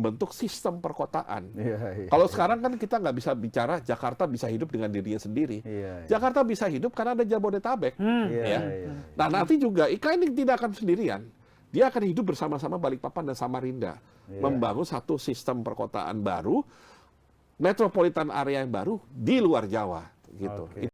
membentuk sistem perkotaan. Iya. Kalau sekarang kan kita nggak bisa bicara Jakarta bisa hidup dengan dirinya sendiri. Iya. Jakarta bisa hidup karena ada Jabodetabek. Ya. Iya. Nah nanti juga IKN ini tidak akan sendirian. Dia akan hidup bersama-sama Balikpapan dan Samarinda. Membangun satu sistem perkotaan baru, metropolitan area yang baru di luar Jawa. Gitu. Oke.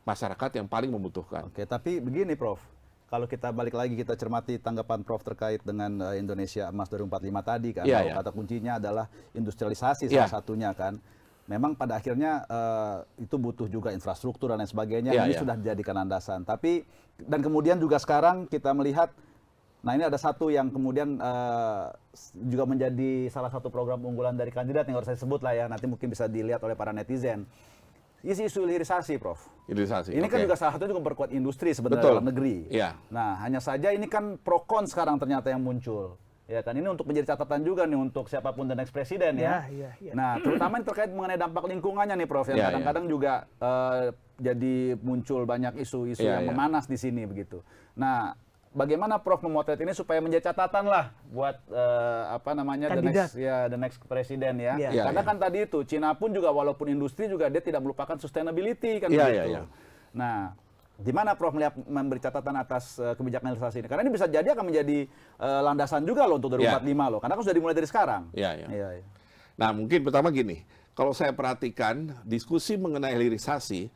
Masyarakat yang paling membutuhkan. Oke, tapi begini Prof, kalau kita balik lagi kita cermati tanggapan Prof terkait dengan Indonesia Emas 2045 tadi kan, Iya, bahwa iya. kata kuncinya adalah industrialisasi Iya. salah satunya kan. Memang pada akhirnya itu butuh juga infrastruktur dan lain sebagainya, Iya, ini iya. sudah dijadikan landasan. Tapi, dan kemudian juga sekarang kita melihat, nah ini ada satu yang kemudian juga menjadi salah satu program unggulan dari kandidat yang harus saya sebut lah ya, nanti mungkin bisa dilihat oleh para netizen. Isu hilirisasi, Prof. Hilirisasi. Ini kan oke. juga salah satunya juga memperkuat industri sebenarnya Betul. dalam negeri. Iya. Nah, hanya saja ini kan pro kon sekarang ternyata yang muncul. Ya kan, ini untuk menjadi catatan juga nih untuk siapapun the next presiden ya. Iya. Nah, terutama yang terkait mengenai dampak lingkungannya nih, Prof. Yang Iya, kadang-kadang juga jadi muncul banyak isu-isu Iya, yang iya. memanas di sini begitu. Nah, bagaimana Prof memotret ini supaya menjadi catatan lah buat Kandidat. the next presiden ya. Iya. Iya, Karena iya. kan tadi itu Cina pun juga walaupun industri juga dia tidak melupakan sustainability kan Iya, begitu. iya, iya. Nah, gimana Prof memberi catatan atas kebijakan hilirisasi ini? Karena ini bisa jadi akan menjadi landasan juga loh untuk 2045 loh. Karena kan sudah dimulai dari sekarang. Iya, iya. Iya. Nah, mungkin pertama gini, kalau saya perhatikan diskusi mengenai hilirisasi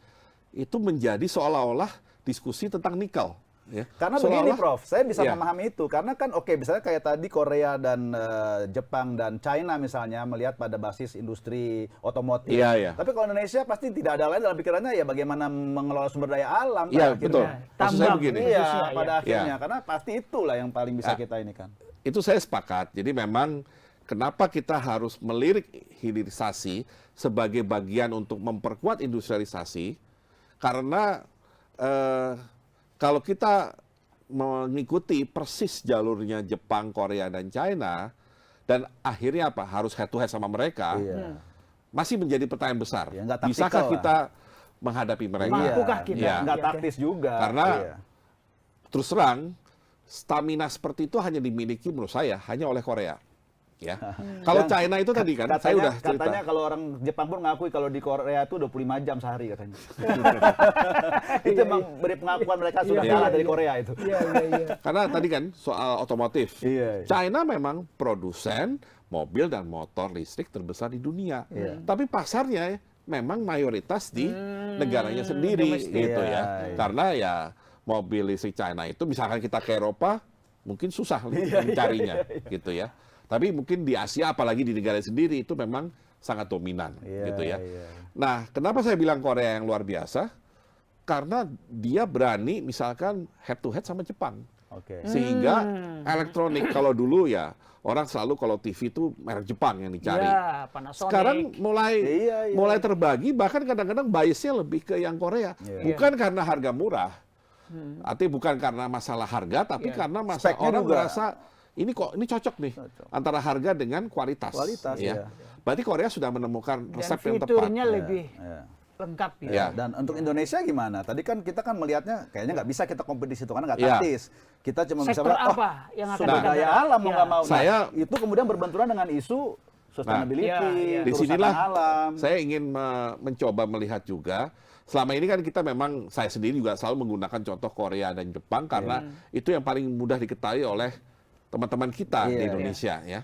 itu menjadi seolah-olah diskusi tentang nikel. Ya. Karena begini Seolah-olah- Prof, saya bisa Iya. memahami itu. Karena kan oke, misalnya kayak tadi Korea dan Jepang dan China misalnya melihat pada basis industri otomotif. Iya, iya. Tapi kalau Indonesia pasti tidak ada lain dalam pikirannya ya bagaimana mengelola sumber daya alam. Iya, pada betul. akhirnya. Maksud saya Tambang. begini. Iya, Khususnya, pada ya. akhirnya. Iya. Karena pasti itulah yang paling bisa Ya. kita ini kan. Itu saya sepakat. Jadi memang kenapa kita harus melirik hilirisasi sebagai bagian untuk memperkuat industrialisasi? Karena kalau kita mengikuti persis jalurnya Jepang, Korea, dan China, dan akhirnya apa? Harus head to head sama mereka, Iya. masih menjadi pertanyaan besar. Ya, nggak taktikal Bisakah lah. kita menghadapi mereka? Mampukah kita? Iya. Nggak Iya, taktis juga. Karena Iya. terus terang, stamina seperti itu hanya dimiliki menurut saya hanya oleh Korea. Ya. Kalau Yang China itu tadi kan, saya udah cerita. Katanya kalau orang Jepang pun mengakui kalau di Korea itu 25 jam sehari katanya. Itu emang beri pengakuan mereka sudah Iya, kalah iya, dari iya. Korea itu. Iya. Karena tadi kan soal otomotif. Iya, iya. China memang produsen mobil dan motor listrik terbesar di dunia. Iya. Tapi pasarnya memang mayoritas di negaranya sendiri domestik. gitu Iya, ya. iya. Karena ya mobil listrik China itu misalkan kita ke Eropa mungkin susah mencarinya gitu ya. Tapi mungkin di Asia apalagi di negara sendiri itu memang sangat dominan Iya, gitu ya. iya. Nah, kenapa saya bilang Korea yang luar biasa? Karena dia berani misalkan head to head sama Jepang. Oke. Sehingga elektronik kalau dulu ya orang selalu kalau TV itu merek Jepang yang dicari. Ya, Panasonic. Sekarang mulai Iya, iya. mulai terbagi bahkan kadang-kadang biasnya lebih ke yang Korea. Iya. Bukan karena harga murah. Artinya bukan karena masalah harga tapi Iya. karena masalah Speknya orang juga. merasa ini cocok nih Cocok. antara harga dengan kualitas. Kualitas, ya. iya. Berarti Korea sudah menemukan Dan resep yang tepat. fiturnya lebih Iya. lengkap ya. Iya. Dan untuk Indonesia gimana? Tadi kan kita kan melihatnya kayaknya nggak bisa kita kompetisi itu karena nggak Iya. taktis. Kita cuma bisa Sektor bilang, apa yang akan sumber kita daya garap? alam mau Iya. nggak mau. Nah, Saya- itu kemudian berbenturan dengan isu sustainability, Iya, iya. Di kerusakan sinilah alam. saya ingin mencoba melihat juga. Selama ini kan kita memang, saya sendiri juga selalu menggunakan contoh Korea dan Jepang karena itu yang paling mudah diketahui oleh teman-teman kita Iya, di iya. Indonesia ya.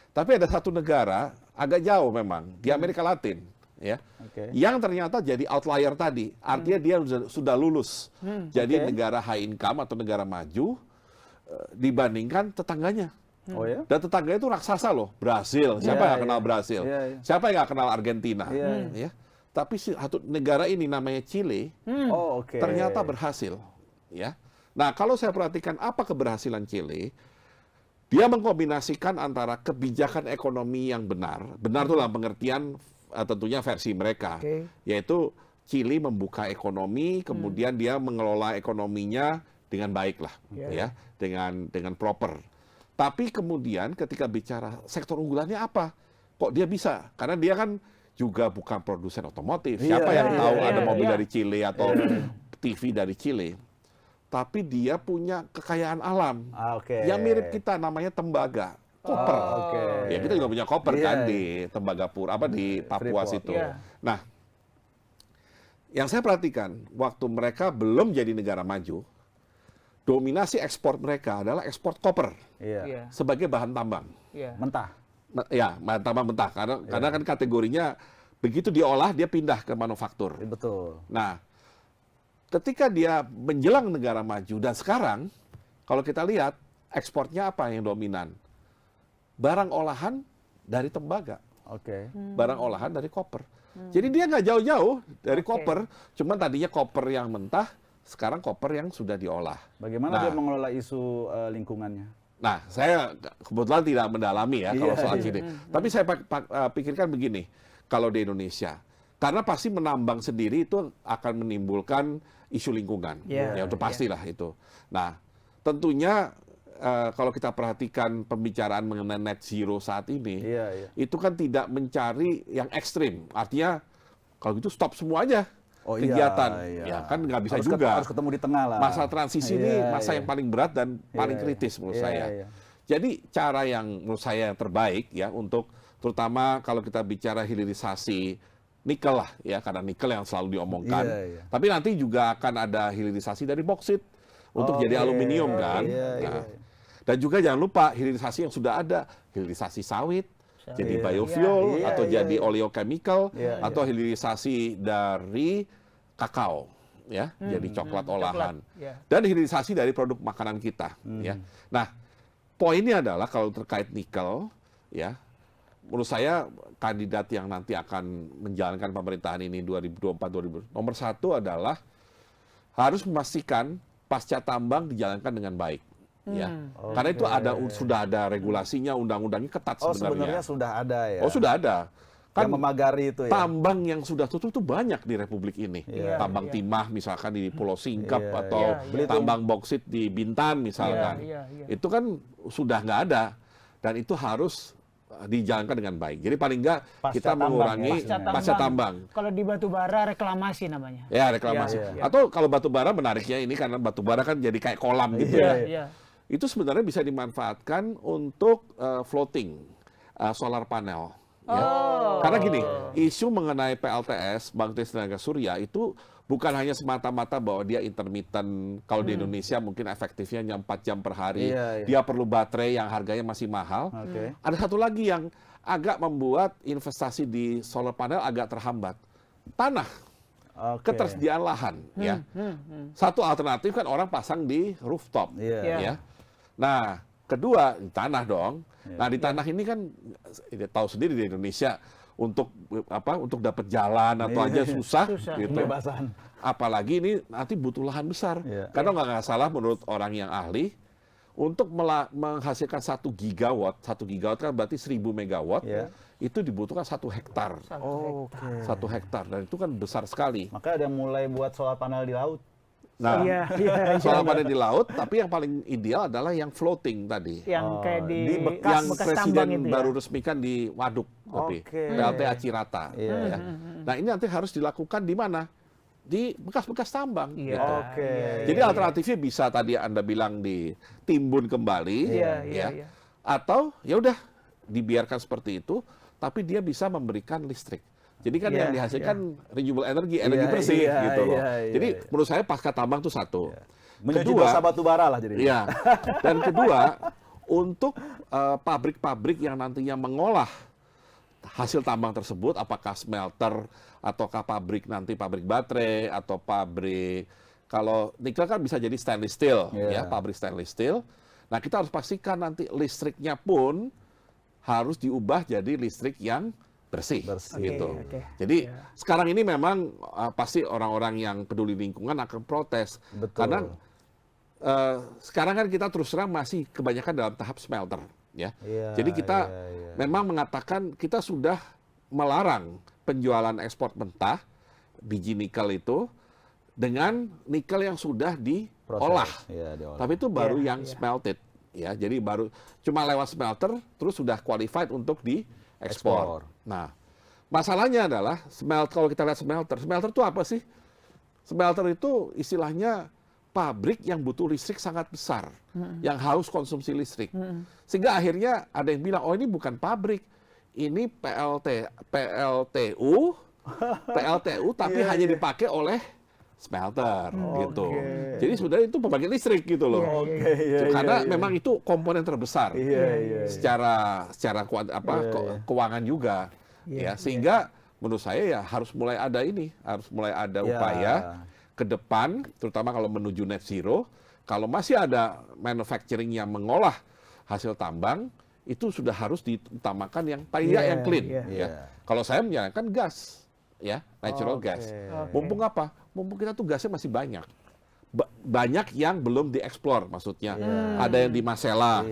Tapi ada satu negara agak jauh memang di Amerika Latin ya. Oke. Yang ternyata jadi outlier tadi. Artinya dia sudah lulus. Jadi Oke. negara high income atau negara maju dibandingkan tetangganya. Oh ya? Dan tetangganya itu raksasa loh, Brasil. Siapa Iya, yang iya. kenal Brasil? Iya, iya. Siapa yang nggak kenal Argentina? Iya, Ya. Tapi satu negara ini namanya Chile, Oh oke. ternyata berhasil. Ya. Nah, kalau saya perhatikan apa keberhasilan Chile, dia mengkombinasikan antara kebijakan ekonomi yang benar itu dalam pengertian tentunya versi mereka, Oke. yaitu Chile membuka ekonomi, kemudian dia mengelola ekonominya dengan baik lah, Iya. ya, dengan proper. Tapi kemudian ketika bicara sektor unggulannya apa? Kok dia bisa? Karena dia kan juga bukan produsen otomotif. Iya, Siapa yang iya, tahu iya, ada mobil iya. dari Chile atau TV dari Chile? tapi dia punya kekayaan alam Oke. yang mirip kita, namanya tembaga, koper. Oke. Ya kita juga punya koper Iya, kan iya. di Tembagapura, di Papua Freeport. situ. Iya. Nah, yang saya perhatikan waktu mereka belum jadi negara maju, dominasi ekspor mereka adalah ekspor koper Iya. Iya. sebagai bahan tambang. Iya. Mentah. Ya, bahan tambang mentah karena kan kategorinya begitu diolah dia pindah ke manufaktur. Betul. Nah, ketika dia menjelang negara maju dan sekarang kalau kita lihat ekspornya apa yang dominan? Barang olahan dari tembaga, Oke. barang olahan dari koper. Jadi dia nggak jauh-jauh dari Oke. koper, cuman tadinya koper yang mentah, sekarang koper yang sudah diolah. Bagaimana Nah. dia mengelola isu lingkungannya? Nah, saya kebetulan tidak mendalami ya kalau Iya, soal iya. sini. Tapi saya pikirkan begini, kalau di Indonesia, karena pasti menambang sendiri itu akan menimbulkan isu lingkungan. Iya, Ya, itu pastilah itu. Nah, tentunya kalau kita perhatikan pembicaraan mengenai net zero saat ini, Iya, iya. itu kan tidak mencari yang ekstrim. Artinya, kalau gitu stop semua aja Oh, kegiatan. iya. Ya kan nggak bisa Harus juga. harus ketemu di tengah lah. Masa transisi ini Iya, masa iya. yang paling berat dan paling Iya, kritis menurut iya, saya. iya. Jadi cara yang menurut saya yang terbaik ya untuk terutama kalau kita bicara hilirisasi nikel lah ya, karena nikel yang selalu diomongkan. Iya, iya. Tapi nanti juga akan ada hilirisasi dari boksit untuk jadi Oke. aluminium kan. Iya, Nah, iya. dan juga jangan lupa hilirisasi yang sudah ada, hilirisasi sawit, jadi Iya. biofuel Iya, atau iya, jadi iya. oleochemical Iya, atau hilirisasi dari kakao ya, jadi coklat olahan. Iya. Dan hilirisasi dari produk makanan kita ya. Nah, poinnya adalah kalau terkait nikel ya, menurut saya kandidat yang nanti akan menjalankan pemerintahan ini 2024-2000 nomor satu adalah harus memastikan pasca tambang dijalankan dengan baik. Ya, karena itu sudah ada regulasinya, undang-undangnya ketat Oh, sebenarnya. sebenarnya sudah ada ya. Oh sudah ada. Kan Yang memagari itu ya. tambang yang sudah tutup itu banyak di Republik ini. Iya, Tambang iya. timah misalkan di Pulau Singkap Iya, atau iya, iya. tambang boksit di Bintan misalkan. Iya, iya, iya. Itu kan sudah nggak ada dan itu harus dijalankan dengan baik. Jadi paling nggak Pasca kita tambang mengurangi ya, pasca tambang. Kalau di batu bara reklamasi namanya. Ya reklamasi. Iya, iya. Atau kalau batu bara menariknya ini karena batu bara kan jadi kayak kolam gitu Iya, ya. Iya. Itu sebenarnya bisa dimanfaatkan untuk floating solar panel. Ya. Oh. Karena gini, isu mengenai PLTS, Bangkit Tenaga Surya itu bukan hanya semata-mata bahwa dia intermittent, kalau di Indonesia mungkin efektifnya hanya 4 jam per hari, Iya, iya. dia perlu baterai yang harganya masih mahal. Oke. Ada satu lagi yang agak membuat investasi di solar panel agak terhambat. Tanah, Oke. ketersediaan lahan. Ya. Satu alternatif kan orang pasang di rooftop. Iya. Iya. Ya. Nah, kedua di tanah dong. Nah, di tanah ini kan tahu sendiri di Indonesia untuk dapat jalan atau aja susah, Susah. gitu. Kebebasan. Apalagi ini nanti butuh lahan besar. Iya. Karena nggak salah menurut orang yang ahli untuk menghasilkan 1 gigawatt kan berarti 1000 megawatt. Iya. Itu dibutuhkan 1 hektar. Oh, oke. 1 hektar dan itu kan besar sekali. Maka ada yang mulai buat solar panel di laut. Nah, Iya, iya, iya. solar panel di laut, tapi yang paling ideal adalah yang floating tadi. Yang Oh, kayak di, di Yang bekas Presiden tambang itu ya. baru resmikan di Waduk, tapi Oke. PLTA Cirata. Iya. Ya. Nah ini nanti harus dilakukan di mana? Di bekas-bekas tambang. Iya. Gitu. Oke. Jadi alternatifnya bisa tadi Anda bilang ditimbun kembali, Iya, iya, ya. iya. Atau ya udah dibiarkan seperti itu, tapi dia bisa memberikan listrik. Jadi kan Iya, yang dihasilkan renewable energy, energi Iya, bersih iya, gitu loh. iya, iya, Jadi iya. menurut saya pasca tambang itu satu. Mencuci Kedua, dosa batu bara lah jadi. iya. Dan kedua, untuk pabrik-pabrik yang nantinya mengolah hasil tambang tersebut, apakah smelter ataukah pabrik baterai atau pabrik kalau nikel kan bisa jadi stainless steel, Iya. ya pabrik stainless steel. Nah kita harus pastikan nanti listriknya pun harus diubah jadi listrik yang bersih, Bersih. gitu. Oke, oke. Jadi Ya. sekarang ini memang pasti orang-orang yang peduli lingkungan akan protes Betul. karena sekarang kan kita terus terang masih kebanyakan dalam tahap smelter, ya. Iya, Jadi kita iya, iya. memang mengatakan kita sudah melarang penjualan ekspor mentah biji nikel itu dengan nikel yang sudah diolah. Iya, diolah. Tapi itu baru Iya, yang iya. smelted, ya. Jadi baru cuma lewat smelter terus sudah qualified untuk diekspor. Nah, masalahnya adalah kalau kita lihat smelter itu apa sih? Smelter itu istilahnya pabrik yang butuh listrik sangat besar, yang harus konsumsi listrik. Sehingga akhirnya ada yang bilang, oh ini bukan pabrik, ini PLTU tapi hanya dipakai oleh smelter gitu. Jadi sebenarnya itu pembangkit listrik gitu loh. Karena memang itu komponen terbesar secara keuangan juga. Sehingga menurut saya ya harus mulai ada upaya ke depan, terutama kalau menuju net zero, kalau masih ada manufacturing yang mengolah hasil tambang, itu sudah harus diutamakan yang paling yang clean. Kalau saya menyarankan gas, natural gas. Mumpung apa? Mumpung kita tuh gasnya masih banyak. Banyak yang belum dieksplor, maksudnya. Ada yang di Masela,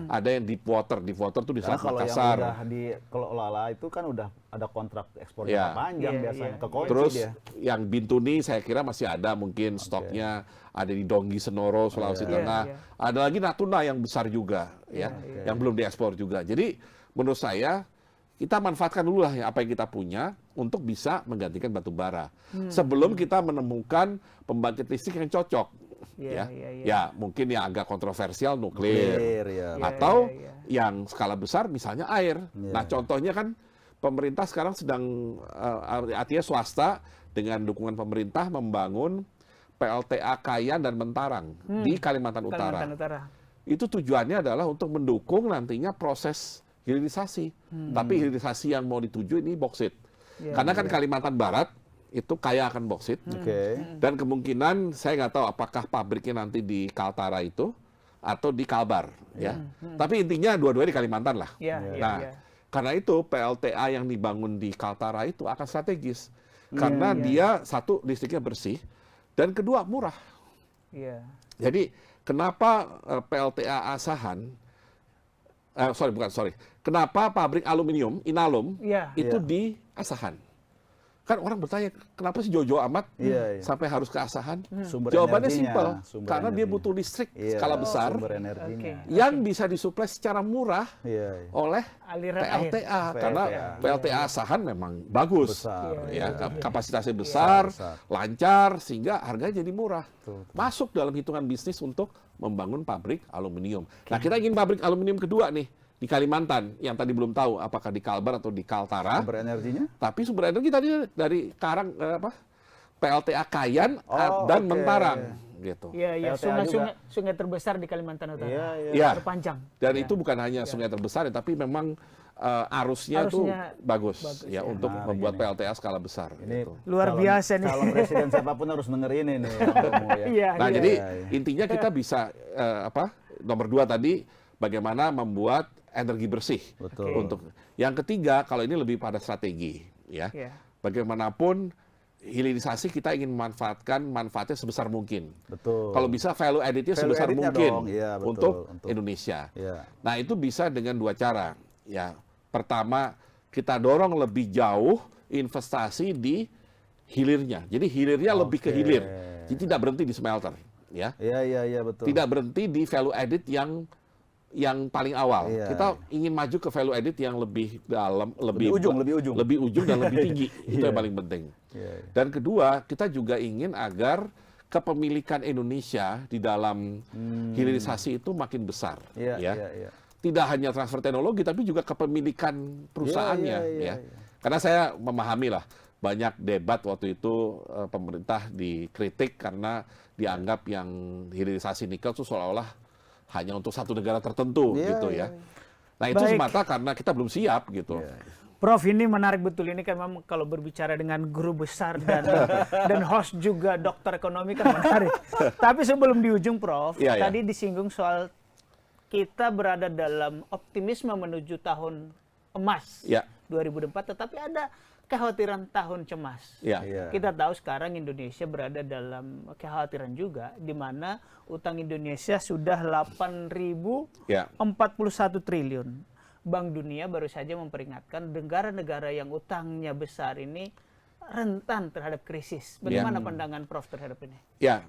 ada yang di water tuh di Selat Makassar. Kalau yang udah dikelola itu kan udah ada kontrak ekspor jangka panjang biasanya. Terus yang Bintuni saya kira masih ada mungkin stoknya, ada di Donggi Senoro, Sulawesi Tengah. Ada lagi Natuna yang besar juga, yang belum diekspor juga. Jadi menurut saya kita manfaatkan dulu lah apa yang kita punya untuk bisa menggantikan batu bara. Sebelum kita menemukan pembangkit listrik yang cocok. Ya, mungkin yang agak kontroversial nuklir. Atau yang skala besar misalnya air. Nah, contohnya kan pemerintah sekarang sedang, artinya swasta dengan dukungan pemerintah membangun PLTA Kayan dan Mentarang di Kalimantan Utara. Itu tujuannya adalah untuk mendukung nantinya proses hilirisasi. Tapi hilirisasi yang mau dituju ini boksit. Karena kan Kalimantan Barat itu kaya akan boksit. Dan kemungkinan saya nggak tahu apakah pabriknya nanti di Kaltara itu atau di Kalbar. Tapi intinya dua-duanya di Kalimantan lah. Karena itu PLTA yang dibangun di Kaltara itu akan strategis. Karena dia satu listriknya bersih dan kedua murah. Jadi kenapa PLTA Asahan kenapa pabrik aluminium Inalum itu di Asahan? Kan orang bertanya, kenapa sih jauh-jauh amat sampai harus ke Asahan? Jawabannya simpel, karena dia butuh listrik skala besar yang bisa disuplai secara murah oleh PLTA. Karena PLTA Asahan memang bagus, kapasitasnya besar, lancar, sehingga harganya jadi murah. Masuk dalam hitungan bisnis untuk membangun pabrik aluminium. Nah, kita ingin pabrik aluminium kedua nih di Kalimantan, yang tadi belum tahu apakah di Kalbar atau di Kaltara. Sumber energinya? Tapi sumber energi tadi dari PLTA Kayan dan Mentarang gitu. Sungai terbesar di Kalimantan Utara. Terpanjang. Dan itu bukan hanya sungai terbesar, tapi memang arusnya tuh bagus untuk membuat PLTA skala besar. Ini gitu. Luar biasa nih. Kalau presiden siapapun harus dengerin ini. Jadi intinya kita bisa nomor 2 tadi bagaimana membuat energi bersih. Untuk yang ketiga, kalau ini lebih pada strategi, bagaimanapun hilirisasi kita ingin manfaatnya sebesar mungkin. Kalau bisa value added-nya sebesar mungkin untuk Indonesia. Nah, itu bisa dengan 2 cara. Pertama, kita dorong lebih jauh investasi di hilirnya. Jadi hilirnya lebih ke hilir. Jadi tidak berhenti di smelter, betul. Tidak berhenti di value added yang paling awal. Kita ingin maju ke value added yang lebih dalam, lebih ujung dan lebih tinggi. Itu yang paling penting. Dan kedua, kita juga ingin agar kepemilikan Indonesia di dalam hilirisasi itu makin besar. Tidak hanya transfer teknologi, tapi juga kepemilikan perusahaannya. Karena saya memahami lah, banyak debat waktu itu pemerintah dikritik karena dianggap yang hilirisasi nikel itu seolah-olah hanya untuk satu negara tertentu Nah, itu semata karena kita belum siap gitu. Prof, ini menarik betul. Ini kan memang kalau berbicara dengan guru besar dan host juga dokter ekonomi kan menarik. Tapi sebelum di ujung, Prof, tadi disinggung soal kita berada dalam optimisme menuju tahun emas 2024, tetapi ada kekhawatiran tahun cemas. Kita tahu sekarang Indonesia berada dalam kekhawatiran juga, di mana utang Indonesia sudah 8.041 triliun. Bank Dunia baru saja memperingatkan negara-negara yang utangnya besar ini rentan terhadap krisis. Bagaimana pandangan Prof terhadap ini?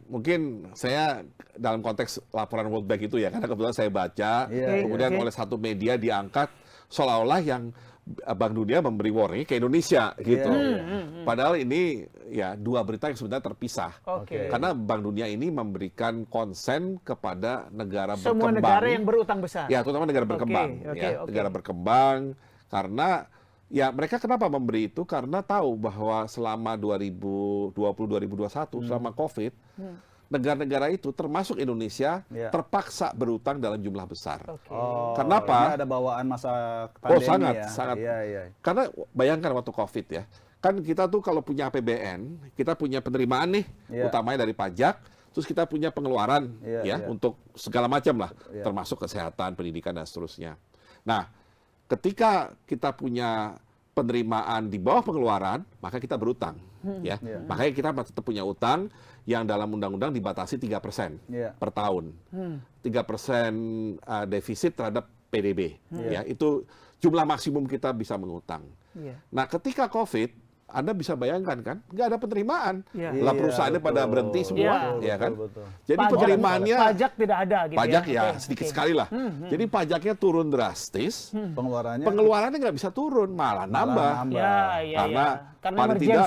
Mungkin saya dalam konteks laporan World Bank itu karena kebetulan saya baca, kemudian oleh satu media diangkat seolah-olah yang Bank Dunia memberi warning ke Indonesia gitu. Padahal ini ya dua berita yang sebenarnya terpisah. Karena Bank Dunia ini memberikan konsen kepada negara semua berkembang. negara yang berutang besar. Ya, terutama negara berkembang. Negara berkembang karena ya mereka kenapa memberi itu? Karena tahu bahwa selama 2020-2021 selama COVID, negara-negara itu termasuk Indonesia terpaksa berutang dalam jumlah besar. Kenapa? Ini ada bawaan masa pandemi sangat. Karena bayangkan waktu COVID ya, kan kita tuh kalau punya APBN, kita punya penerimaan nih, utamanya dari pajak, terus kita punya pengeluaran untuk segala macam lah, termasuk kesehatan, pendidikan dan seterusnya. Nah, ketika kita punya penerimaan di bawah pengeluaran, maka kita berutang. Makanya kita tetap punya utang yang dalam undang-undang dibatasi 3% per tahun. 3% defisit terhadap PDB. Itu jumlah maksimum kita bisa mengutang. Nah, ketika COVID, Anda bisa bayangkan kan, nggak ada penerimaan. Lah perusahaannya pada berhenti semua, ya kan? Jadi penerimaannya pajak tidak ada gitu. Pajak ya sedikit sekali lah. Jadi pajaknya turun drastis, pengeluarannya nggak bisa turun, malah nambah. Karena paling tidak,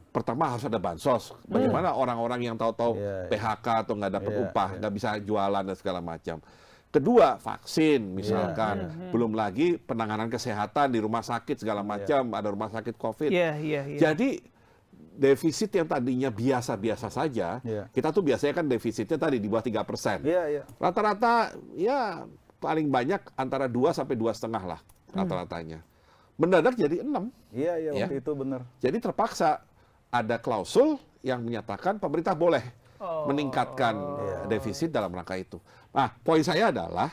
pertama harus ada bansos. Bagaimana orang-orang yang tahu-tahu PHK atau nggak dapat upah, nggak bisa jualan dan segala macam. Kedua, vaksin misalkan. Belum lagi penanganan kesehatan di rumah sakit segala macam, ada rumah sakit COVID. Jadi defisit yang tadinya biasa-biasa saja, kita tuh biasanya kan defisitnya tadi di bawah 3%. Rata-rata ya paling banyak antara 2 sampai 2,5 lah rata-ratanya. Mendadak jadi 6. Waktu itu benar. Jadi terpaksa ada klausul yang menyatakan pemerintah boleh meningkatkan defisit dalam rangka itu. Nah, poin saya adalah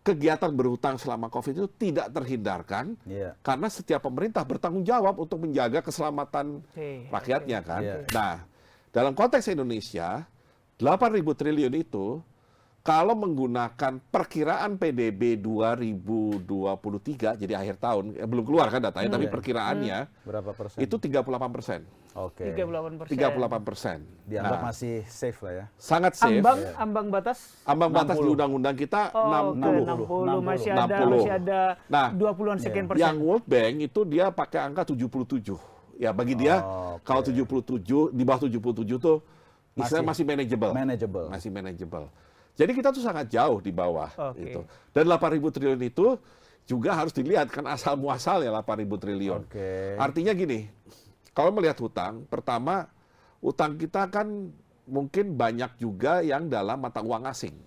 kegiatan berhutang selama COVID itu tidak terhindarkan karena setiap pemerintah bertanggung jawab untuk menjaga keselamatan rakyatnya kan. Nah, dalam konteks Indonesia, 8.000 triliun itu kalau menggunakan perkiraan PDB 2023, jadi akhir tahun, belum keluar kan datanya, tapi perkiraannya berapa persen? Itu 38%. 38%. Dianggap masih safe lah ya. Sangat safe. Ambang batas? Ambang batas di undang-undang kita 60. Masih ada 20-an sekian persen. Yang World Bank itu dia pakai angka 77. Ya bagi dia kalau 77, di bawah 77 tuh istilahnya masih manageable. Masih manageable. Jadi kita tuh sangat jauh di bawah gitu. Dan 8.000 triliun itu juga harus dilihat kan asal muasalnya 8.000 triliun. Artinya gini, kalau melihat hutang, pertama utang kita kan mungkin banyak juga yang dalam mata uang asing.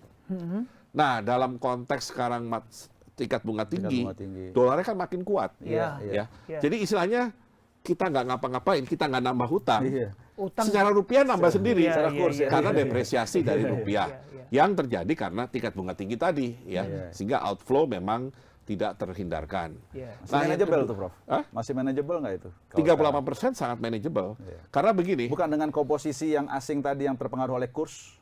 Nah, dalam konteks sekarang tingkat bunga tinggi, dolarnya kan makin kuat. Jadi istilahnya kita nggak ngapa-ngapain, kita nggak nambah hutang. Secara rupiah nambah sendiri, karena depresiasi dari rupiah. Yang terjadi karena tingkat bunga tinggi tadi, sehingga outflow memang tidak terhindarkan. Masih manageable tuh, Prof? Masih manageable nggak itu? 38% sangat manageable. Karena begini. Bukan dengan komposisi yang asing tadi yang terpengaruh oleh kurs?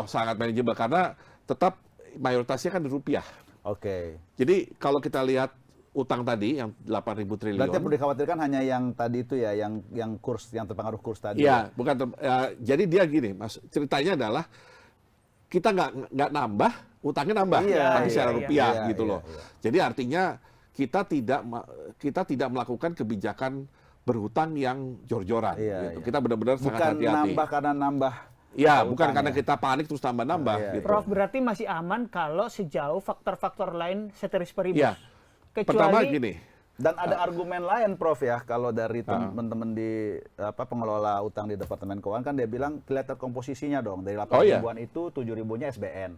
Sangat manageable karena tetap mayoritasnya kan di rupiah. Jadi kalau kita lihat utang tadi yang 8.000 triliun. Berarti perlu dikhawatirkan hanya yang tadi itu ya, yang kurs, yang terpengaruh kurs tadi. Bukan. Jadi dia gini, Mas. Ceritanya adalah kita nggak nambah, utangnya nambah, tapi secara rupiah gitu loh. Jadi artinya kita tidak melakukan kebijakan berhutang yang jor-joran. Gitu. Kita benar-benar sangat hati-hati. Bukan nambah karena nambah. Bukan karena kita panik terus tambah-nambah. Gitu. Prof, berarti masih aman kalau sejauh faktor-faktor lain ceteris paribus. Pertama gini. Dan ada argumen lain, Prof ya, kalau dari teman-teman di pengelola utang di Departemen Keuangan kan dia bilang kelihatan komposisinya dong, dari 8.000-an itu 7.000-nya SBN.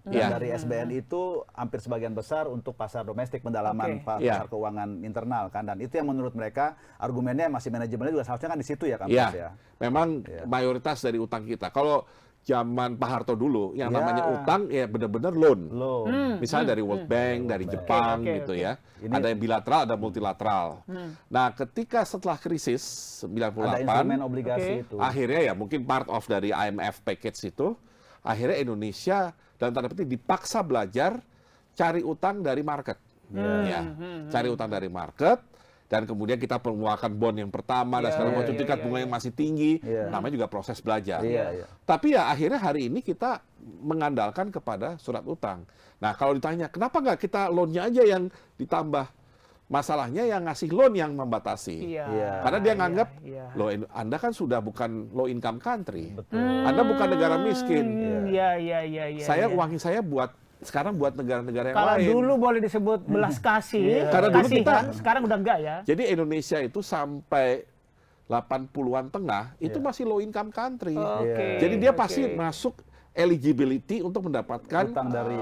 Dan dari SBN itu hampir sebagian besar untuk pasar domestik, pendalaman pasar keuangan internal kan, dan itu yang menurut mereka argumennya masih manajemennya juga seharusnya kan di situ ya kan, Prof ya. Memang mayoritas dari utang kita. Kalau zaman Pak Harto dulu, yang namanya utang ya benar-benar loan. Misalnya dari World Bank, dari Jepang gitu ya. Ada yang bilateral, ada multilateral. Nah, ketika setelah krisis 98, ada instrumen obligasi itu. Akhirnya ya mungkin part of dari IMF package itu, akhirnya Indonesia dalam tanda petik dipaksa belajar cari utang dari market. Cari utang dari market. dan kemudian kita mengeluarkan bond yang pertama dan segala macam tingkat bunga yang masih tinggi, namanya juga proses belajar. Tapi ya akhirnya hari ini kita mengandalkan kepada surat utang. Nah kalau ditanya kenapa nggak kita loan-nya aja yang ditambah? Masalahnya yang ngasih loan yang membatasi. Karena dia nganggap, loh Anda kan sudah bukan low income country. Anda bukan negara miskin. Saya uangnya saya sekarang buat negara-negara yang lain. Kalau dulu boleh disebut belas kasih, karena dulu kita sekarang udah enggak ya. Jadi Indonesia itu sampai 80-an tengah itu masih low income country. Jadi dia pasti masuk eligibility untuk mendapatkan utang dari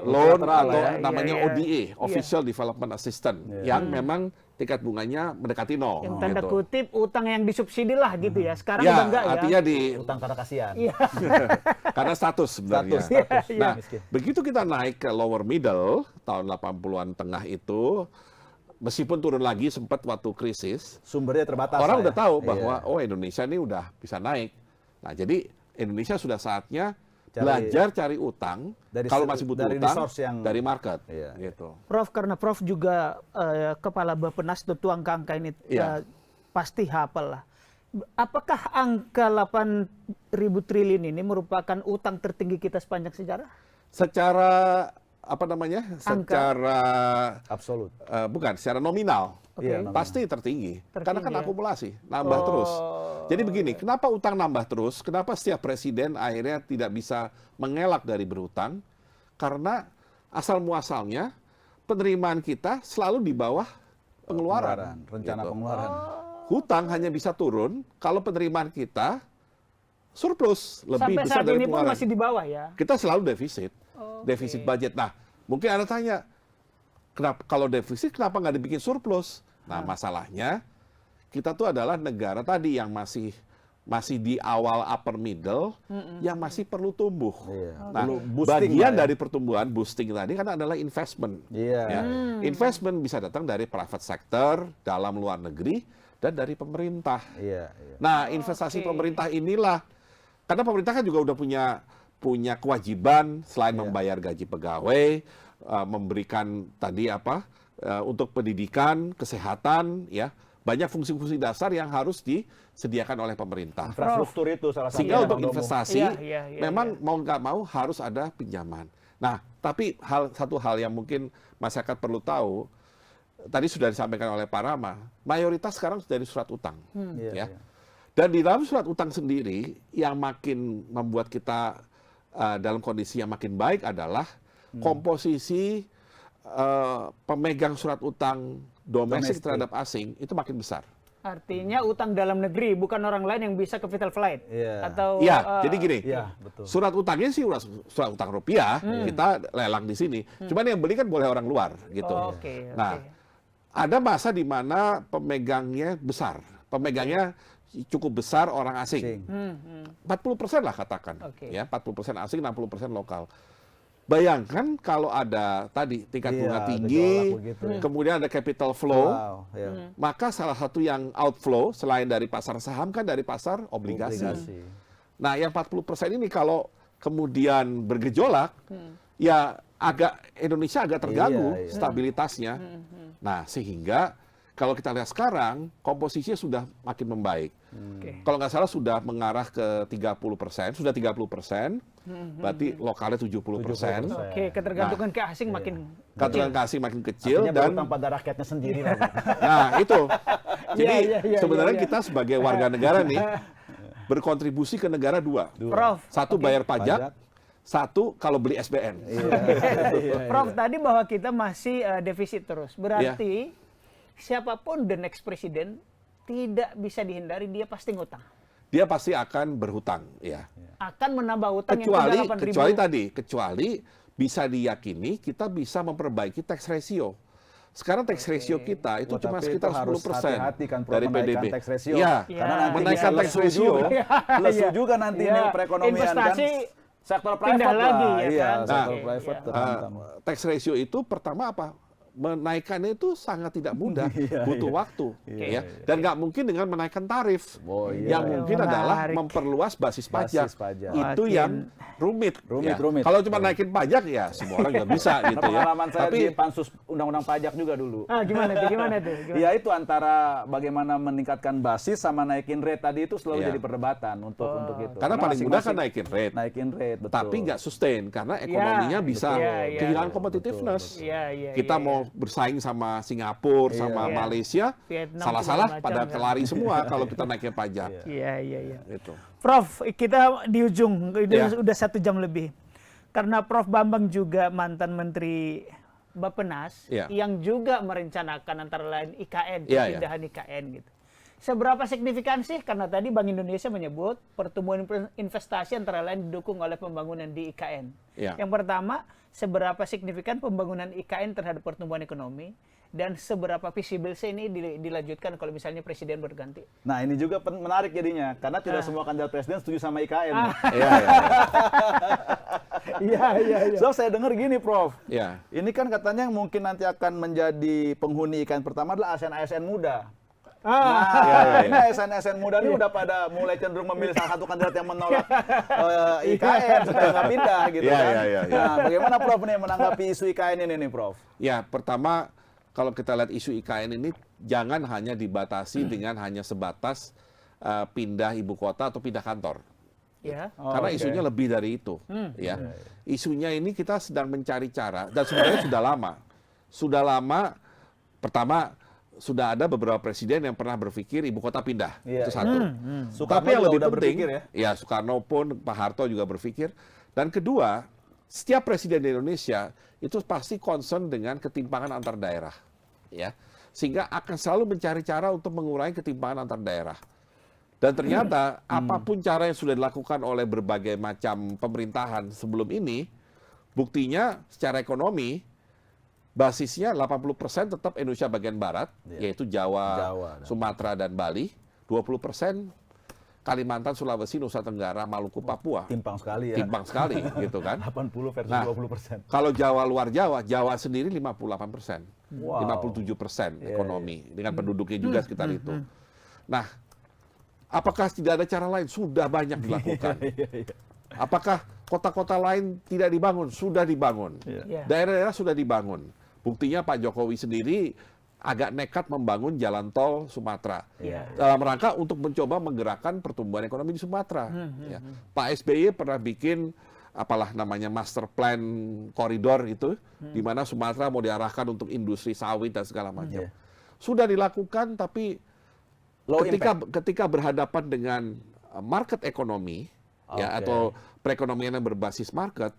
loan atau namanya ODA, Official Development Assistance, yang memang tingkat bunganya mendekati 0. Yang tanda kutip utang yang disubsidi lah gitu ya. Sekarang udah enggak ya. Artinya di utang karena kasihan. karena status sebenarnya. Nah, begitu kita naik ke lower middle tahun 80-an tengah itu, meskipun turun lagi sempat waktu krisis, sumbernya terbatas. Orang udah tahu bahwa Indonesia ini udah bisa naik. Nah, jadi Indonesia sudah saatnya belajar cari utang, kalau masih butuh utang, dari market. Gitu. Prof, karena Prof juga Kepala Bappenas tentu angka-angka ini pasti hafal lah. Apakah angka 8.000 triliun ini merupakan utang tertinggi kita sepanjang sejarah? Secara secara absolut. Bukan, secara nominal. Pasti tertinggi. Karena kan akumulasi, nambah terus. Jadi begini, kenapa utang nambah terus? Kenapa setiap presiden akhirnya tidak bisa mengelak dari berhutang? Karena asal muasalnya penerimaan kita selalu di bawah pengeluaran. Rencana pengeluaran. Hutang hanya bisa turun kalau penerimaan kita surplus, lebih besar dari pengeluaran. Sampai saat ini pun masih di bawah ya? Kita selalu defisit. Defisit budget. Nah, mungkin Anda tanya, kenapa kalau defisit kenapa nggak dibikin surplus? Nah, masalahnya kita tuh adalah negara tadi yang masih di awal upper middle, yang masih perlu tumbuh. Nah, bagian dari pertumbuhan boosting tadi kan adalah investment. Investment bisa datang dari private sector, dalam luar negeri, dan dari pemerintah. Nah, investasi pemerintah inilah, karena pemerintah kan juga udah punya kewajiban selain membayar gaji pegawai, memberikan tadi untuk pendidikan, kesehatan, ya. Banyak fungsi-fungsi dasar yang harus disediakan oleh pemerintah. Infrastruktur itu salah satu. Sehingga untuk investasi, memang mau nggak mau harus ada pinjaman. Nah, tapi satu hal yang mungkin masyarakat perlu tahu, tadi sudah disampaikan oleh Pak Rama, mayoritas sekarang dari surat utang. Dan di dalam surat utang sendiri, yang makin membuat kita dalam kondisi yang makin baik adalah komposisi pemegang surat utang domestik terhadap asing itu makin besar. Artinya utang dalam negeri, bukan orang lain yang bisa capital flight. Atau jadi gini, surat utangnya sih surat utang rupiah, kita lelang di sini. Cuman yang beli kan boleh orang luar gitu. Nah, ada masa di mana pemegangnya besar, pemegangnya cukup besar orang asing. 40% lah katakan, ya 40% asing, 60% lokal. Bayangkan kalau ada tadi tingkat bunga tinggi, kemudian ada capital flow, maka salah satu yang outflow selain dari pasar saham kan dari pasar obligasi. Nah, yang 40% ini kalau kemudian bergejolak, ya Indonesia agak terganggu stabilitasnya. Nah, sehingga kalau kita lihat sekarang komposisinya sudah makin membaik. Kalau nggak salah sudah mengarah ke 30%, sudah 30%. Berarti lokalnya 70%. Ketergantungan ke asing makin ketergantungan ke asing makin kecil. Dan berutang pada rakyatnya sendiri. Nah, itu. Jadi sebenarnya kita sebagai warga negara nih berkontribusi ke negara dua. Satu bayar pajak, satu kalau beli SBN. Prof, tadi bahwa kita masih defisit terus. Berarti siapapun the next president tidak bisa dihindari, dia pasti ngutang. Dia pasti akan berhutang, ya. Akan menambah hutang yang sudah 8.000. Kecuali bisa diyakini kita bisa memperbaiki tax ratio. Sekarang tax ratio kita itu cuma sekitar 10% kan, dari PDB. Tax ratio. Karena nanti menaikkan tax ratio, lesu juga nanti perekonomian investasi kan. Sektor private lagi, ya kan. Sektor private tax ratio itu pertama apa? menaikkannya itu sangat tidak mudah, butuh waktu, ya. Dan nggak mungkin dengan menaikkan tarif. Yang mungkin adalah memperluas basis pajak. Itu yang rumit. Kalau cuma naikin pajak ya semua orang nggak bisa gitu ya. Pengalaman saya di pansus undang-undang pajak juga dulu. Gimana tuh? Ya itu antara bagaimana meningkatkan basis sama naikin rate tadi itu selalu jadi perdebatan untuk itu. Karena paling mudah kan naikin rate. Betul. Tapi nggak sustain karena ekonominya bisa kehilangan competitiveness. Kita mau bersaing sama Singapura, sama Malaysia, salah-salah pada kelari semua kalau kita naikin pajak. Iya. Gitu. Prof, kita di ujung, udah 1 jam lebih. Karena Prof Bambang juga mantan Menteri Bappenas, yang juga merencanakan antara lain IKN, pemindahan IKN gitu. Seberapa signifikan sih? Karena tadi Bank Indonesia menyebut pertumbuhan investasi antara lain didukung oleh pembangunan di IKN. Yang pertama, seberapa signifikan pembangunan IKN terhadap pertumbuhan ekonomi? Dan seberapa visible sih ini dilanjutkan kalau misalnya presiden berganti? Nah ini juga menarik jadinya, karena tidak semua kandidat presiden setuju sama IKN. Iya. So saya dengar gini, Prof. Ini kan katanya yang mungkin nanti akan menjadi penghuni IKN pertama adalah ASN-ASN muda. Ini ASN-ASN muda ini udah pada mulai cenderung memilih salah satu kandidat yang menolak IKN supaya nggak pindah gitu kan. Nah, bagaimana Prof nih menanggapi isu IKN ini nih, Prof? Ya, pertama kalau kita lihat isu IKN ini jangan hanya dibatasi dengan hanya sebatas pindah ibu kota atau pindah kantor. Karena isunya lebih dari itu. Isunya ini kita sedang mencari cara dan sebenarnya sudah lama. Pertama sudah ada beberapa presiden yang pernah berpikir ibu kota pindah, itu satu. Tapi yang lebih penting, Soekarno pun, Pak Harto juga berpikir. Dan kedua, setiap presiden di Indonesia itu pasti concern dengan ketimpangan antar daerah, sehingga akan selalu mencari cara untuk mengurangi ketimpangan antar daerah. Dan ternyata apapun cara yang sudah dilakukan oleh berbagai macam pemerintahan sebelum ini, buktinya secara ekonomi basisnya 80% tetap Indonesia bagian barat, yaitu Jawa, Sumatera, dan Bali. 20% Kalimantan, Sulawesi, Nusa Tenggara, Maluku, Papua. Timpang sekali ya. Timpang sekali, gitu kan. 80 versus 20%. Kalau Jawa luar Jawa, Jawa sendiri 58%. 57% ekonomi, dengan penduduknya juga sekitar itu. Nah, apakah tidak ada cara lain? Sudah banyak dilakukan. Apakah kota-kota lain tidak dibangun? Sudah dibangun. Daerah-daerah sudah dibangun. Buktinya Pak Jokowi sendiri agak nekat membangun jalan tol Sumatera dalam rangka untuk mencoba menggerakkan pertumbuhan ekonomi di Sumatera. Pak SBY pernah bikin master plan koridor itu, di mana Sumatera mau diarahkan untuk industri sawit dan segala macam. Sudah dilakukan, tapi ketika berhadapan dengan market ekonomi atau perekonomian yang berbasis market,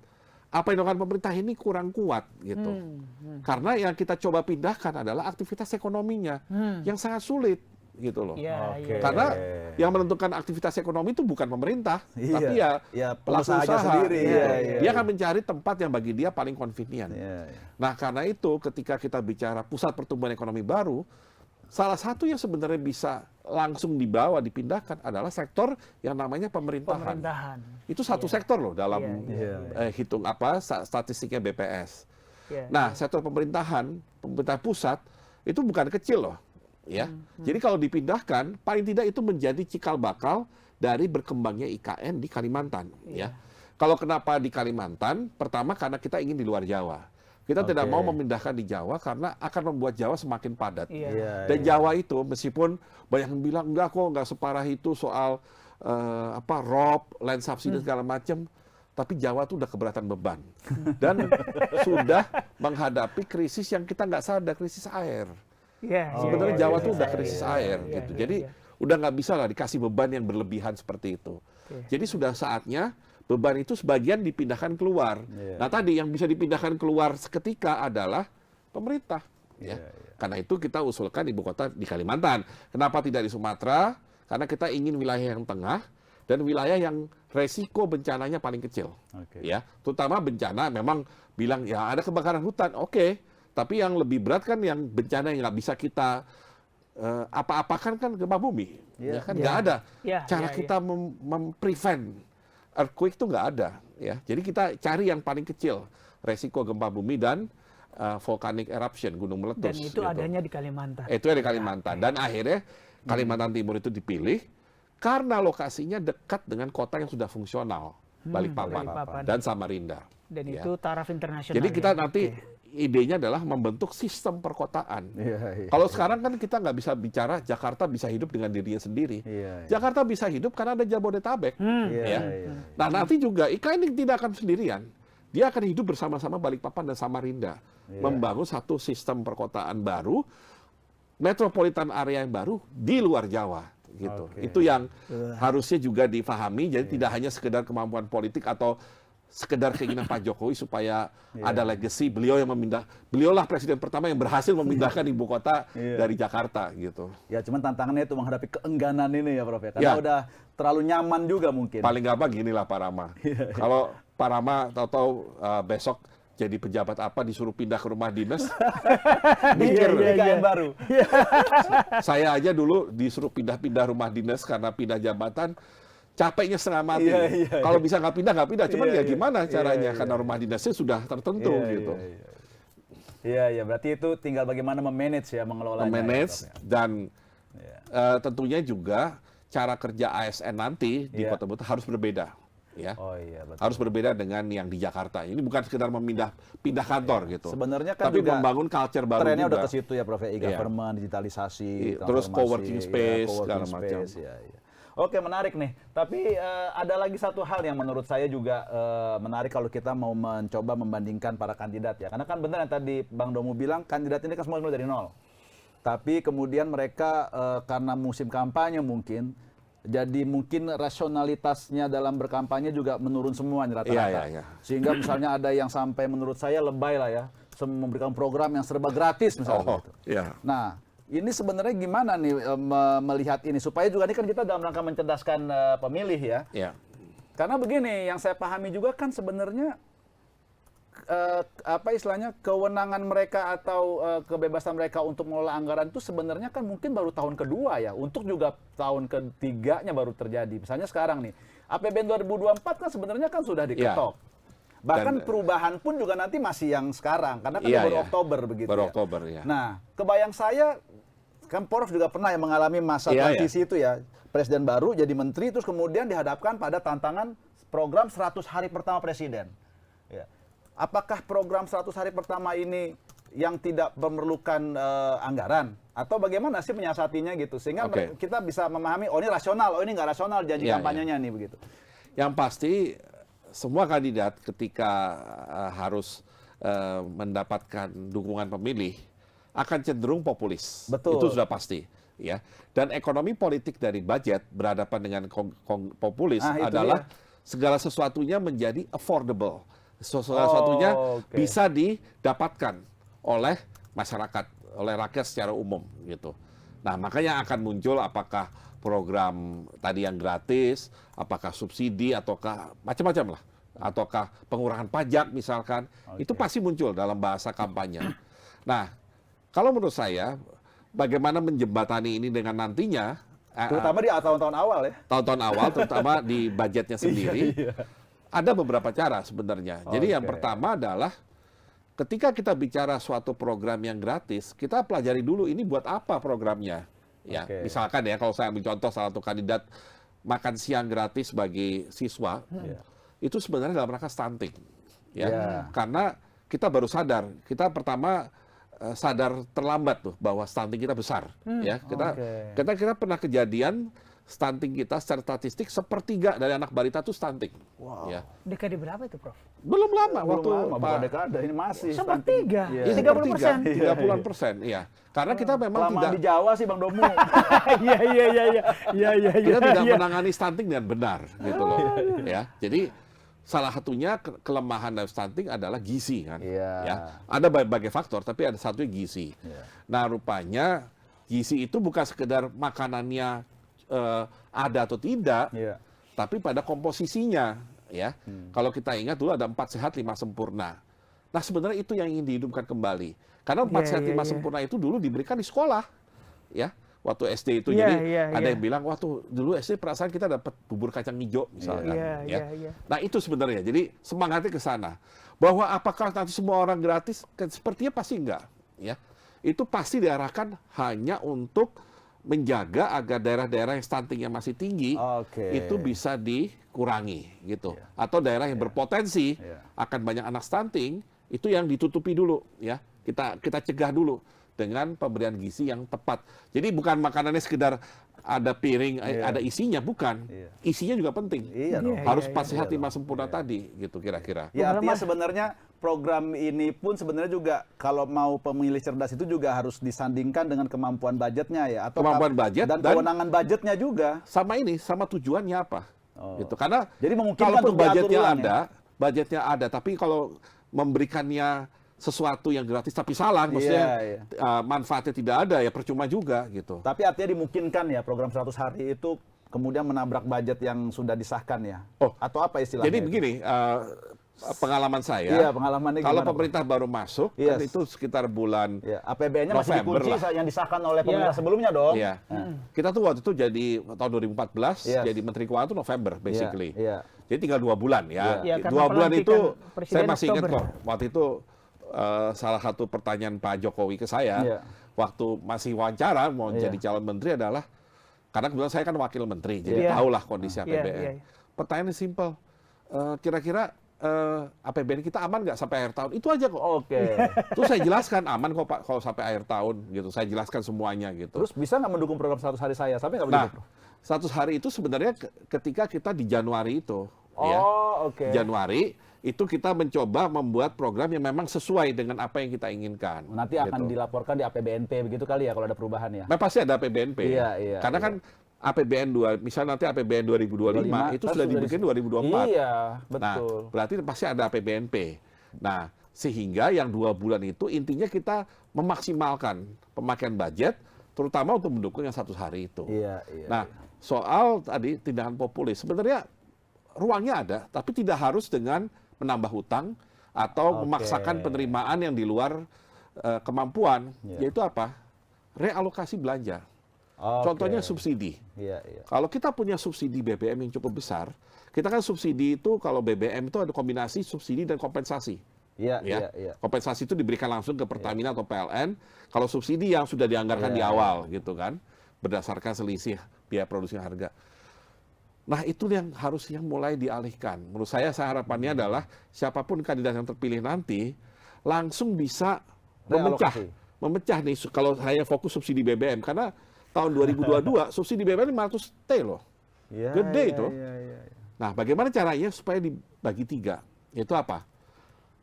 apa yang dilakukan pemerintah ini kurang kuat gitu. Karena yang kita coba pindahkan adalah aktivitas ekonominya yang sangat sulit gitu loh. Karena yang menentukan aktivitas ekonomi itu bukan pemerintah, tapi pelaku usaha sendiri. Dia akan mencari tempat yang bagi dia paling convenient. Nah, karena itu ketika kita bicara pusat pertumbuhan ekonomi baru, salah satu yang sebenarnya bisa langsung dibawa, dipindahkan adalah sektor yang namanya pemerintahan. Itu satu sektor loh dalam statistiknya BPS. Nah, sektor pemerintahan pusat itu bukan kecil loh. Jadi kalau dipindahkan, paling tidak itu menjadi cikal bakal dari berkembangnya IKN di Kalimantan. Kalau kenapa di Kalimantan? Pertama karena kita ingin di luar Jawa. Kita tidak mau memindahkan di Jawa karena akan membuat Jawa semakin padat. Dan Jawa itu meskipun banyak yang bilang enggak kok, enggak separah itu soal ROP, land subsidy segala macam, tapi Jawa tuh udah keberatan beban dan sudah menghadapi krisis yang kita nggak sadar, krisis air. Sebenarnya Jawa tuh udah krisis air gitu. Jadi udah nggak bisa lah dikasih beban yang berlebihan seperti itu. Jadi sudah saatnya beban itu sebagian dipindahkan keluar. Nah tadi yang bisa dipindahkan keluar seketika adalah pemerintah. Karena itu kita usulkan ibu kota di Kalimantan. Kenapa tidak di Sumatera? Karena kita ingin wilayah yang tengah dan wilayah yang resiko bencananya paling kecil. Terutama bencana memang bilang ya ada kebakaran hutan, tapi yang lebih berat kan yang bencana yang nggak bisa kita apa-apakan kan gempa bumi. Nggak ada. Cara kita memprevent earthquake itu nggak ada, Jadi kita cari yang paling kecil resiko gempa bumi dan volcanic eruption, gunung meletus. Dan itu adanya di Kalimantan. Itu di Kalimantan. Dan akhirnya Kalimantan Timur itu dipilih karena lokasinya dekat dengan kota yang sudah fungsional, Balikpapan dan Samarinda. Dan itu taraf internasional. Jadi kita nanti idenya adalah membentuk sistem perkotaan. Kalau sekarang kan kita nggak bisa bicara Jakarta bisa hidup dengan dirinya sendiri. Jakarta bisa hidup karena ada Jabodetabek. Nah nanti juga IKN ini tidak akan sendirian. Dia akan hidup bersama-sama Balikpapan dan Samarinda. Membangun satu sistem perkotaan baru, metropolitan area yang baru di luar Jawa. Gitu. Itu yang harusnya juga difahami. Jadi tidak hanya sekedar kemampuan politik atau sekedar keinginan Pak Jokowi supaya ada legacy beliau yang beliaulah presiden pertama yang berhasil memindahkan ibu kota dari Jakarta gitu. Ya cuman tantangannya itu menghadapi keengganan ini ya Prof ya. Karena udah terlalu nyaman juga mungkin. Paling gampang ginilah Pak Rama. Kalau Pak Rama tahu-tahu besok jadi pejabat apa disuruh pindah ke rumah dinas, mikir IKN baru. Saya aja dulu disuruh pindah-pindah rumah dinas karena pindah jabatan. Capeknya setengah mati. Kalau bisa nggak pindah. Cuman ya gimana caranya? Karena rumah dinasnya sudah tertentu gitu. Iya. Berarti itu tinggal bagaimana memanage ya, mengelolanya. Memanage dan tentunya juga cara kerja ASN nanti di kota-kota harus berbeda. Ya. Betul. Harus berbeda dengan yang di Jakarta. Ini bukan sekedar pindah kantor gitu. Sebenarnya kan tapi juga membangun culture baru trennya juga. udah ke situ ya Prof. E-government, digitalisasi, terus co-working space, segala macam. Oke, menarik nih. Tapi ada lagi satu hal yang menurut saya juga menarik kalau kita mau mencoba membandingkan para kandidat ya. Karena kan benar yang tadi Bang Domu bilang, kandidat ini kan semua dari nol. Tapi kemudian mereka karena musim kampanye mungkin, jadi mungkin rasionalitasnya dalam berkampanye juga menurun semua rata-rata. Sehingga misalnya ada yang sampai menurut saya lebay lah ya, memberikan program yang serba gratis misalnya. Nah, ini sebenarnya gimana nih melihat ini supaya juga ini kan kita dalam rangka mencerdaskan pemilih ya. Karena begini, yang saya pahami juga kan sebenarnya kewenangan mereka atau kebebasan mereka untuk mengelola anggaran itu sebenarnya kan mungkin baru tahun kedua ya. Untuk juga tahun ketiganya baru terjadi. Misalnya sekarang nih, APBN 2024 kan sebenarnya kan sudah diketok. Bahkan perubahan pun juga nanti masih yang sekarang karena kan baru Oktober begitu. Baru Oktober ya. Nah, kebayang saya kan Prof juga pernah yang mengalami masa transisi itu ya. Presiden baru jadi menteri terus kemudian dihadapkan pada tantangan program 100 hari pertama presiden. Ya. Apakah program 100 hari pertama ini yang tidak memerlukan anggaran atau bagaimana sih menyiasatinya gitu sehingga kita bisa memahami ini rasional, ini nggak rasional janji kampanyenya nih begitu. Yang pasti semua kandidat ketika harus mendapatkan dukungan pemilih akan cenderung populis. Betul. Itu sudah pasti. Ya. Dan ekonomi politik dari budget berhadapan dengan populis adalah segala sesuatunya menjadi affordable. Segala sesuatunya bisa didapatkan oleh masyarakat, oleh rakyat secara umum. Gitu. Nah makanya akan muncul apakah program tadi yang gratis, apakah subsidi, ataukah macam-macam lah. Ataukah pengurangan pajak misalkan, itu pasti muncul dalam bahasa kampanye. Nah, kalau menurut saya, bagaimana menjembatani ini dengan nantinya, terutama di tahun-tahun awal ya. Tahun-tahun awal, terutama di budgetnya sendiri, ada beberapa cara sebenarnya. Jadi yang pertama adalah, ketika kita bicara suatu program yang gratis, kita pelajari dulu ini buat apa programnya. Ya, misalkan ya, kalau saya ambil contoh salah satu kandidat makan siang gratis bagi siswa, itu sebenarnya dalam rangka stunting. Ya, karena kita baru sadar, kita pertama sadar terlambat tuh bahwa stunting kita besar. Ya, kita pernah kejadian stunting kita secara statistik 1/3 dari anak balita itu stunting. Wow. Ya. Dekade berapa itu, Prof? Belum lama waktu bukan dekade, ini masih 1/3. 30%. 30%, iya. Karena kita memang tidak di Jawa sih Bang Domu. Iya. Kita tidak menangani stunting dengan benar gitu loh. Ya. Jadi salah satunya kelemahan dari stunting adalah gizi kan. Ya. Ada berbagai faktor tapi ada satu gizi. Nah, rupanya gizi itu bukan sekedar makanannya ada atau tidak, tapi pada komposisinya, ya. Kalau kita ingat dulu ada 4 sehat 5 sempurna. Nah sebenarnya itu yang ingin dihidupkan kembali, karena 4 sehat 5 sempurna itu dulu diberikan di sekolah, ya. waktu SD itu. Jadi ada yang bilang, waktu dulu SD perasaan kita dapat bubur kacang hijau misalkan. Nah itu sebenarnya, jadi semangatnya ke sana. Bahwa apakah nanti semua orang gratis? Sepertinya pasti enggak. Ya, itu pasti diarahkan hanya untuk menjaga agar daerah-daerah yang stuntingnya masih tinggi itu bisa dikurangi gitu. Atau daerah yang berpotensi akan banyak anak stunting itu yang ditutupi dulu ya. Kita cegah dulu dengan pemberian gizi yang tepat. Jadi bukan makanannya sekedar ada piring, ada isinya, bukan. Isinya juga penting. Harus pas sehat lima sempurna tadi, gitu kira-kira. Ya artinya sebenarnya program ini pun sebenarnya juga kalau mau pemilih cerdas itu juga harus disandingkan dengan kemampuan budgetnya ya, atau kemampuan budget dan kewenangan budgetnya juga. Sama tujuannya apa? Gitu. Karena jadi memungkinkan kalaupun budgetnya ada, tapi kalau memberikannya sesuatu yang gratis tapi salah, maksudnya manfaatnya tidak ada, ya percuma juga gitu. Tapi artinya dimungkinkan ya program 100 hari itu kemudian menabrak budget yang sudah disahkan ya? Atau apa istilahnya? Jadi begini, pengalaman saya, pengalamannya kalau gimana, pemerintah baru masuk, kan itu sekitar bulan APBN-nya masih dikunci yang disahkan oleh pemerintah sebelumnya dong. Kita tuh waktu itu jadi tahun 2014, jadi Menteri Keuangan itu November basically. Jadi tinggal 2 bulan ya. 2 bulan itu saya masih ingat kok, waktu itu salah satu pertanyaan Pak Jokowi ke saya waktu masih wawancara mau jadi calon menteri adalah, karena kebetulan saya kan wakil menteri, jadi tahulah kondisi APBN. Pertanyaannya simpel, kira-kira APBN kita aman nggak sampai akhir tahun? Itu aja kok. Terus saya jelaskan aman kok Pak kalau sampai akhir tahun gitu. Saya jelaskan semuanya gitu. Terus bisa nggak mendukung program 100 hari saya? Sampai nggak begitu? 100 hari itu sebenarnya ketika kita di Januari itu, Januari itu kita mencoba membuat program yang memang sesuai dengan apa yang kita inginkan. Nanti akan dilaporkan di APBNP begitu kali ya kalau ada perubahan ya? Nah, pasti ada APBNP. Karena kan APBN misalnya nanti APBN 2025 itu sudah dibikin 2024. Iya, betul. Nah, berarti pasti ada APBNP. Nah, sehingga yang 2 bulan itu intinya kita memaksimalkan pemakaian budget, terutama untuk mendukung yang 100 hari itu. Nah, soal tadi tindakan populis, sebenarnya ruangnya ada, tapi tidak harus dengan menambah hutang atau memaksakan penerimaan yang di luar kemampuan, yaitu apa? Realokasi belanja. Contohnya subsidi. Kalau kita punya subsidi BBM yang cukup besar, kita kan subsidi itu kalau BBM itu ada kombinasi subsidi dan kompensasi. Kompensasi itu diberikan langsung ke Pertamina atau PLN. Kalau subsidi yang sudah dianggarkan di awal, gitu kan, berdasarkan selisih biaya produksi harga. Nah itu yang harusnya mulai dialihkan. Menurut saya harapannya adalah siapapun kandidat yang terpilih nanti langsung bisa memecah nih kalau saya fokus subsidi BBM. Karena tahun 2022 subsidi BBM 500 T loh. Gede itu. Nah bagaimana caranya supaya dibagi 3? Itu apa?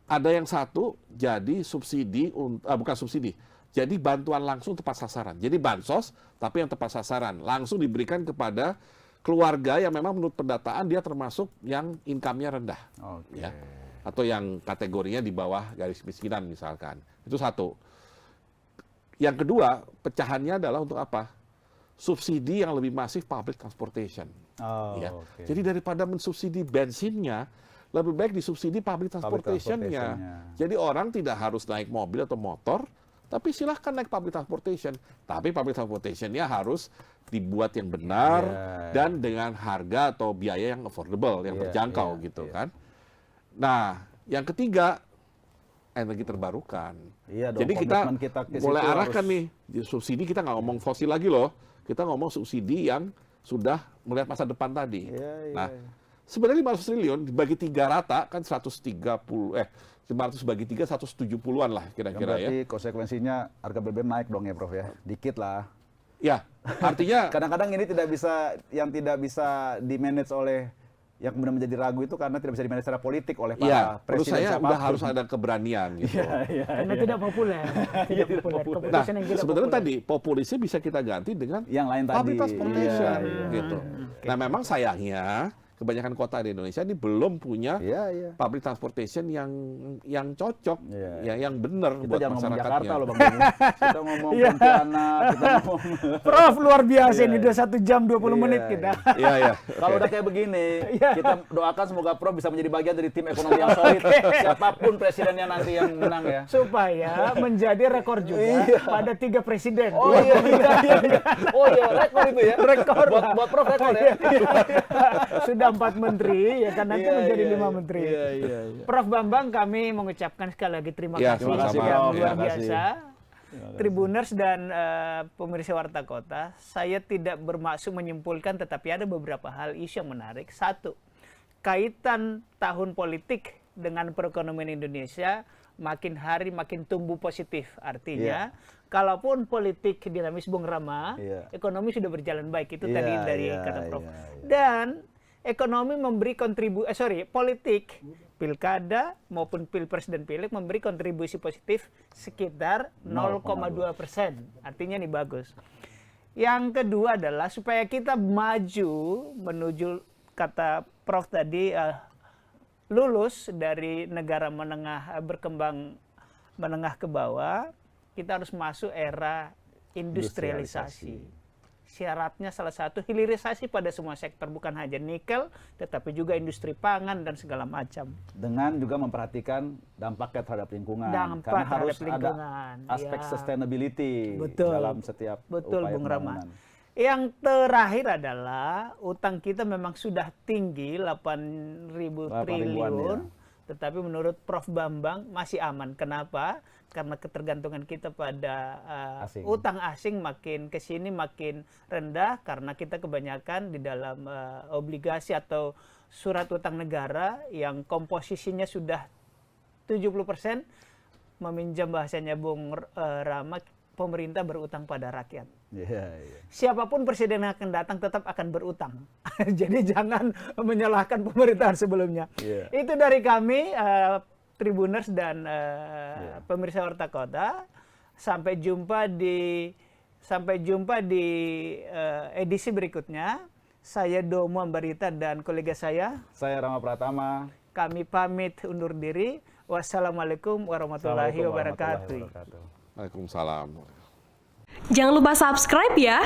Ada yang satu jadi subsidi, bukan subsidi, jadi bantuan langsung tepat sasaran. Jadi bansos tapi yang tepat sasaran. Langsung diberikan kepada keluarga yang memang menurut pendataan dia termasuk yang income-nya rendah, ya, atau yang kategorinya di bawah garis kemiskinan misalkan. Itu satu. Yang kedua, pecahannya adalah untuk apa? Subsidi yang lebih masif public transportation. Jadi daripada mensubsidi bensinnya, lebih baik disubsidi public transportation-nya. Jadi orang tidak harus naik mobil atau motor, tapi silahkan naik public transportation. Tapi public transportation-nya harus dibuat yang benar dan dengan harga atau biaya yang affordable, yang terjangkau gitu kan. Nah, yang ketiga, energi terbarukan. Jadi kita mulai arahkan nih, subsidi kita nggak ngomong fosil lagi loh. Kita ngomong subsidi yang sudah melihat masa depan tadi. Nah, sebenarnya 500 triliun dibagi 3 rata kan 500 bagi 3 170-an lah kira-kira ya. Berarti konsekuensinya harga BBM naik dong ya Prof ya? Dikit lah. Ya, artinya kadang-kadang ini tidak bisa di-manage oleh yang kemudian menjadi ragu itu karena tidak bisa di-manage secara politik oleh para presiden. Menurut saya udah harus ada keberanian gitu. Karena tidak populer. Nah, sebenarnya tadi populisnya bisa kita ganti dengan yang lain tadi. Public transportation gitu. Nah, memang sayangnya kebanyakan kota di Indonesia ini belum punya public transportation yang cocok, yang benar buat jangan ngomong masyarakatnya. Jakarta loh Bang Benny. Kita ngomong Pontianak, kita ngomong Prof luar biasa ini 21 jam 20 menit kita. Iya. Kalau udah kayak begini, kita doakan semoga Prof bisa menjadi bagian dari tim ekonomi yang solid. Siapapun presidennya nanti yang menang ya. Supaya menjadi rekor juga pada 3 presiden. Oh iya. Oh iya, rekor itu ya. Rekor. Buat Prof rekor ya. Sudah 4 menteri, ya kan nanti menjadi 5 menteri. Iya. Prof Bambang, kami mengucapkan sekali lagi terima kasih terima kasih, yang Prof. luar Terima biasa. Tribuners dan pemirsa Warta Kota, saya tidak bermaksud menyimpulkan, tetapi ada beberapa hal isu yang menarik. Satu, kaitan tahun politik dengan perekonomian Indonesia makin hari makin tumbuh positif. Artinya, kalaupun politik dinamis Bung Rama, ekonomi sudah berjalan baik. Itu tadi dari kata Prof. Dan ekonomi memberi politik, pilkada maupun pilpres dan pileg memberi kontribusi positif sekitar 0,2%. Artinya ini bagus. Yang kedua adalah supaya kita maju menuju, kata Prof tadi, lulus dari negara menengah berkembang menengah ke bawah, kita harus masuk era industrialisasi. Syaratnya salah satu hilirisasi pada semua sektor, bukan hanya nikel, tetapi juga industri pangan dan segala macam. Dengan juga memperhatikan dampaknya terhadap lingkungan. Dampak karena harus lingkungan, ada aspek sustainability dalam setiap upaya Bung Rama. pembangunan. Yang terakhir adalah utang kita memang sudah tinggi 8.000 triliun, tetapi menurut Prof Bambang masih aman. Kenapa? Karena ketergantungan kita pada utang asing makin kesini makin rendah, karena kita kebanyakan di dalam obligasi atau surat utang negara yang komposisinya sudah 70%, meminjam bahasanya Bung Rama, pemerintah berutang pada rakyat. Siapapun presiden yang akan datang tetap akan berutang. Jadi jangan menyalahkan pemerintahan sebelumnya. Itu dari kami, Tribuners dan pemirsa Warta Kota. Sampai jumpa di edisi berikutnya. Saya Domo Ambarita dan kolega saya Rama Pratama. Kami pamit undur diri. Wassalamualaikum warahmatullahi wabarakatuh. Waalaikumsalam. Jangan lupa subscribe ya.